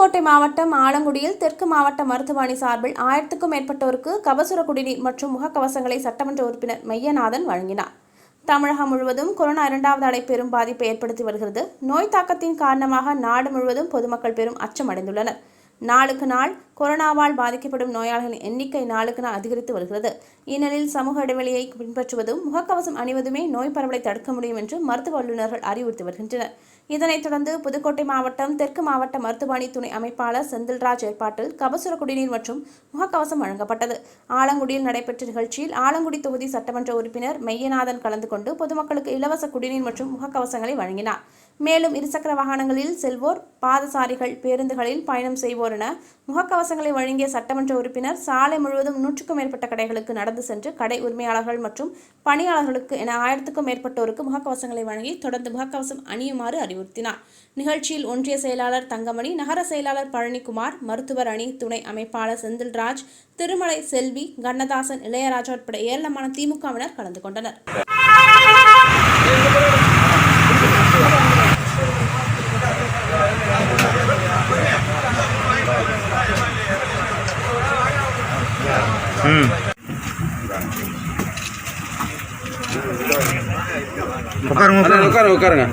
புதுக்கோட்டை மாவட்டம் ஆலங்குடியில் தெற்கு மாவட்ட மருத்துவ அணி சார்பில் 1000க்கும் மேற்பட்டோருக்கு கபசுர குடிநீர் மற்றும் முகக்கவசங்களை சட்டமன்ற உறுப்பினர் மெய்யநாதன் வழங்கினார். தமிழகம் முழுவதும் கொரோனா 2வது அலை பெரும் பாதிப்பை ஏற்படுத்தி வருகிறது. நோய் தாக்கத்தின் காரணமாக நாடு முழுவதும் பொதுமக்கள் பெரும் அச்சம் அடைந்துள்ளனர். நாளுக்கு நாள் கொரோனாவால் பாதிக்கப்படும் நோயாளர்களின் எண்ணிக்கை நாளுக்கு நாள் அதிகரித்து வருகிறது. இந்நிலையில் சமூக இடைவெளியை பின்பற்றுவதும் முகக்கவசம் அணிவதுமே நோய் பரவலை தடுக்க முடியும் என்று மருத்துவ வல்லுநர்கள் அறிவுறுத்தி வருகின்றனர். இதனைத் தொடர்ந்து புதுக்கோட்டை மாவட்டம் தெற்கு மாவட்ட மருத்துவ அணி துணை அமைப்பாளர் செந்தில்ராஜ் ஏற்பாட்டில் கபசுர குடிநீர் மற்றும் முகக்கவசம் வழங்கப்பட்டது. ஆலங்குடியில் நடைபெற்ற நிகழ்ச்சியில் ஆலங்குடி தொகுதி சட்டமன்ற உறுப்பினர் மெய்யநாதன் கலந்து கொண்டு பொதுமக்களுக்கு இலவச குடிநீர் மற்றும் முகக்கவசங்களை வழங்கினார். மேலும் இருசக்கர வாகனங்களில் செல்வோர், பாதசாரிகள், பேருந்துகளில் பயணம் செய்வோர் என முகக்கவசங்களை வழங்கிய சட்டமன்ற உறுப்பினர் சாலை முழுவதும் 100க்கும் மேற்பட்ட கடைகளுக்கு நடந்து சென்று கடை உரிமையாளர்கள் மற்றும் பணியாளர்களுக்கு என 1000க்கும் மேற்பட்டோருக்கு முகக்கவசங்களை வழங்கி தொடர்ந்து முகக்கவசம் அணியுமாறு அறிவுறுத்தினார். நிகழ்ச்சியில் ஒன்றிய செயலாளர் தங்கமணி, நகர செயலாளர் பழனிக்குமார், மருத்துவர் அணி துணை அமைப்பாளர் செந்தில்ராஜ், திருமலை செல்வி, கண்ணதாசன், இளையராஜா உட்பட ஏராளமான திமுகவினர் கலந்து கொண்டனர். உட்காருங்க.